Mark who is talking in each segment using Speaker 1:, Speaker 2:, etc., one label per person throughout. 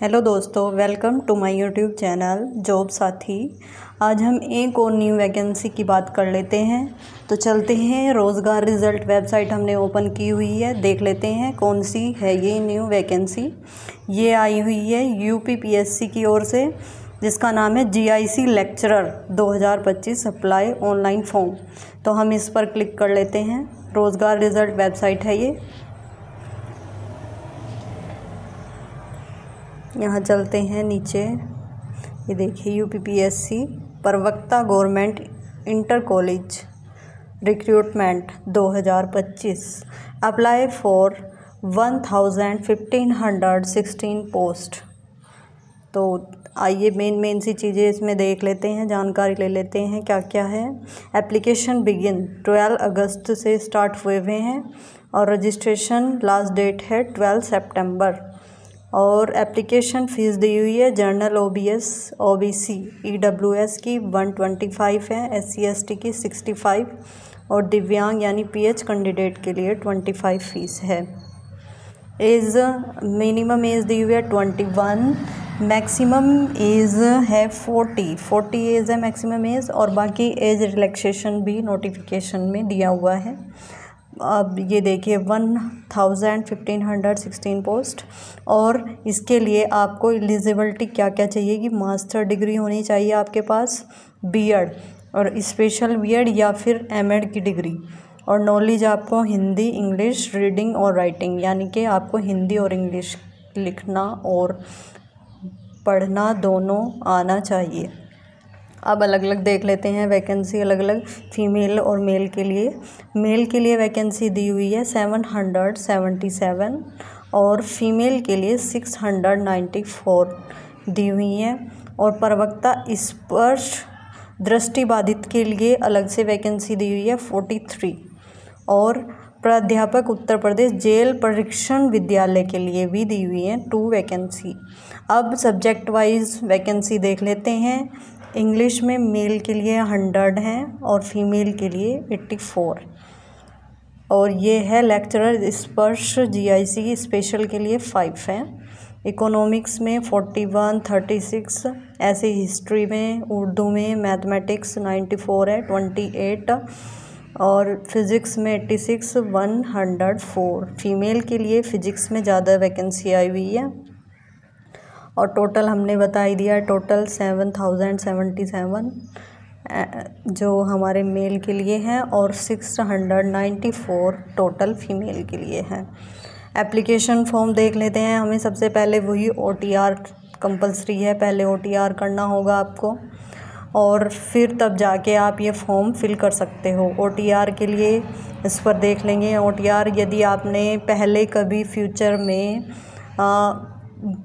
Speaker 1: Hello दोस्तों, welcome to my YouTube channel job Saathi. आज हम एक और न्यू वैकेंसी की बात कर लेते हैं। तो चलते हैं, रोज़गार रिज़ल्ट वेबसाइट हमने ओपन की हुई है, देख लेते हैं कौन सी है ये न्यू वैकेंसी। ये आई हुई है यूपीपीएससी की ओर से, जिसका नाम है GIC lecturer 2025 apply online form. तो हम इस पर क्लिक कर लेते हैं। रोज़गार रिज़ल्ट वेबसाइट है ये। यहाँ चलते हैं नीचे, ये देखिए यूपीपीएससी प्रवक्ता government inter college recruitment 2025 apply for 1516 post. तो आइए मेन सी चीज़ें इसमें देख लेते हैं, जानकारी ले लेते हैं क्या क्या है। एप्लीकेशन बिगिन 12 अगस्त से स्टार्ट हुए हैं और रजिस्ट्रेशन लास्ट डेट है 12 सितंबर। और एप्लीकेशन फ़ीस दी हुई है जनरल ओबीसी ईडब्ल्यूएस की 125 है, SC ST की 65 और दिव्यांग यानी PH कैंडिडेट के लिए 25 फ़ीस है। एज मिनिमम एज दी हुई है 21, मैक्सिमम एज है 40 एज है मैक्सिमम एज, और बाकी एज रिलैक्सेशन भी नोटिफिकेशन में दिया हुआ है। अब ये देखिए 1516 पोस्ट, और इसके लिए आपको एलिजिबिलिटी क्या क्या चाहिए कि मास्टर डिग्री होनी चाहिए आपके पास, बीएड और स्पेशल बीएड या फिर एमएड की डिग्री, और नॉलेज आपको हिंदी इंग्लिश रीडिंग और राइटिंग, यानी कि आपको हिंदी और इंग्लिश लिखना और पढ़ना दोनों आना चाहिए। अब अलग अलग देख लेते हैं वैकेंसी, अलग अलग फीमेल और मेल के लिए। मेल के लिए वैकेंसी दी हुई है 777 और फीमेल के लिए 694 दी हुई है। और प्रवक्ता स्पर्श दृष्टिबाधित के लिए अलग से वैकेंसी दी हुई है 43, और प्राध्यापक उत्तर प्रदेश जेल परीक्षण विद्यालय के लिए भी दी हुई है 2 वैकेंसी। अब सब्जेक्ट वाइज वैकेंसी देख लेते हैं। इंग्लिश में मेल के लिए 100 हैं और फीमेल के लिए 84, और ये है लेक्चरर स्पर्श जीआईसी स्पेशल के लिए 5 हैं। इकोनॉमिक्स में 41, 36, ऐसे हिस्ट्री में, उर्दू में, मैथमेटिक्स 94 है 28, और फिज़िक्स में 86, 104। फीमेल के लिए फ़िज़िक्स में ज़्यादा वैकेंसी आई हुई है। और टोटल हमने बता ही दिया, टोटल 7077 जो हमारे मेल के लिए हैं, और 694 टोटल फीमेल के लिए हैं। एप्लीकेशन फॉर्म देख लेते हैं। हमें सबसे पहले वही OTR कंपलसरी है, पहले OTR करना होगा आपको, और फिर तब जाके आप ये फॉर्म फिल कर सकते हो। OTR के लिए इस पर देख लेंगे। OTR यदि आपने पहले कभी फ्यूचर में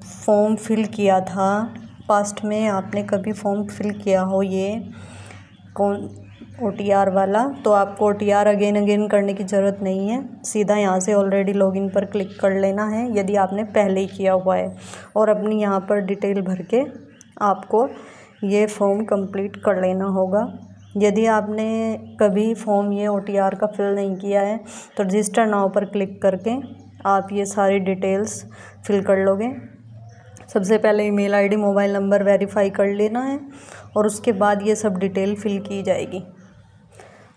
Speaker 1: फॉर्म फिल किया था, पास्ट में आपने कभी फॉर्म फिल किया हो ये कौन OTR वाला, तो आपको OTR अगेन करने की ज़रूरत नहीं है। सीधा यहाँ से ऑलरेडी लॉगिन पर क्लिक कर लेना है यदि आपने पहले ही किया हुआ है, और अपनी यहाँ पर डिटेल भर के आपको ये फॉर्म कंप्लीट कर लेना होगा। यदि आपने कभी फॉर्म ये OTR का फिल नहीं किया है तो रजिस्टर नाउ पर क्लिक करके आप ये सारी डिटेल्स फिल कर लोगे। सबसे पहले email ID mobile number verify कर लेना है, और उसके बाद ये सब डिटेल फिल की जाएगी।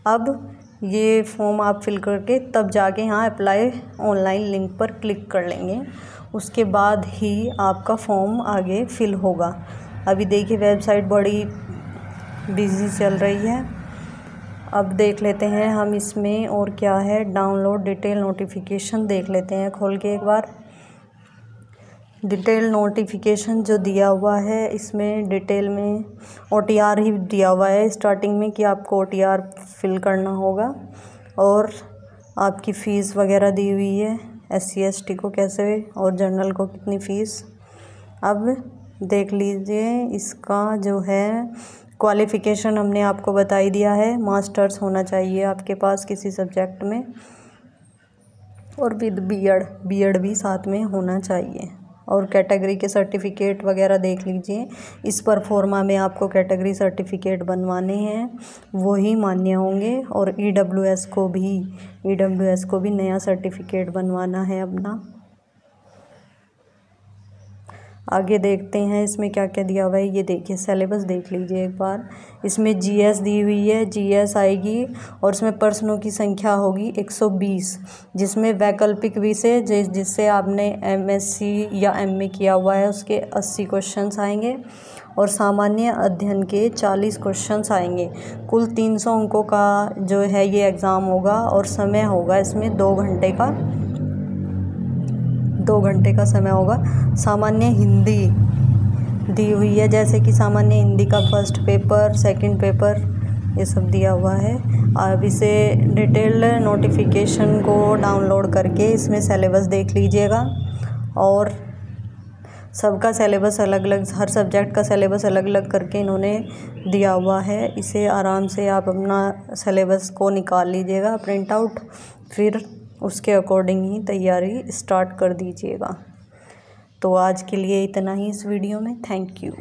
Speaker 1: अब ये फॉर्म आप फिल करके तब जाके यहाँ अप्लाई ऑनलाइन लिंक पर क्लिक कर लेंगे, उसके बाद ही आपका फॉर्म आगे फिल होगा। अभी देखिए वेबसाइट बड़ी बिजी चल रही है। अब देख लेते हैं हम इसमें और क्या है। डाउनलोड डिटेल नोटिफिकेशन देख लेते हैं खोल के एक बार। डिटेल नोटिफिकेशन जो दिया हुआ है, इसमें डिटेल में OTR ही दिया हुआ है स्टार्टिंग में कि आपको OTR फिल करना होगा, और आपकी फ़ीस वगैरह दी हुई है, SC ST को कैसे और जनरल को कितनी फ़ीस। अब देख लीजिए, इसका जो है क्वालिफ़िकेशन हमने आपको बता ही दिया है, मास्टर्स होना चाहिए आपके पास किसी सब्जेक्ट में, और विद बीएड भी साथ में होना चाहिए। और कैटेगरी के सर्टिफिकेट वगैरह देख लीजिए, इस पर फॉर्मा में आपको कैटेगरी सर्टिफिकेट बनवाने हैं, वही मान्य होंगे। और ईडब्ल्यूएस को भी नया सर्टिफिकेट बनवाना है अपना। आगे देखते हैं इसमें क्या क्या दिया हुआ है। ये देखिए सिलेबस देख लीजिए एक बार। इसमें जीएस दी हुई है, जीएस आएगी और इसमें प्रश्नों की संख्या होगी 120, जिसमें वैकल्पिक विषय जिससे आपने एमएससी या एमए किया हुआ है उसके 80 क्वेश्चंस आएंगे और सामान्य अध्ययन के 40 क्वेश्चंस आएंगे। कुल 300 अंकों का जो है ये एग्ज़ाम होगा और समय होगा इसमें 2 घंटे का समय होगा। सामान्य हिंदी दी हुई है, जैसे कि सामान्य हिंदी का फर्स्ट पेपर, सेकंड पेपर, ये सब दिया हुआ है। अब इसे डिटेल्ड नोटिफिकेशन को डाउनलोड करके इसमें सिलेबस देख लीजिएगा और सबका सिलेबस अलग अलग, हर सब्जेक्ट का सिलेबस अलग अलग करके इन्होंने दिया हुआ है। इसे आराम से आप अपना सिलेबस को निकाल लीजिएगा प्रिंट आउट, फिर उसके अकॉर्डिंग ही तैयारी स्टार्ट कर दीजिएगा। तो आज के लिए इतना ही इस वीडियो में। Thank you.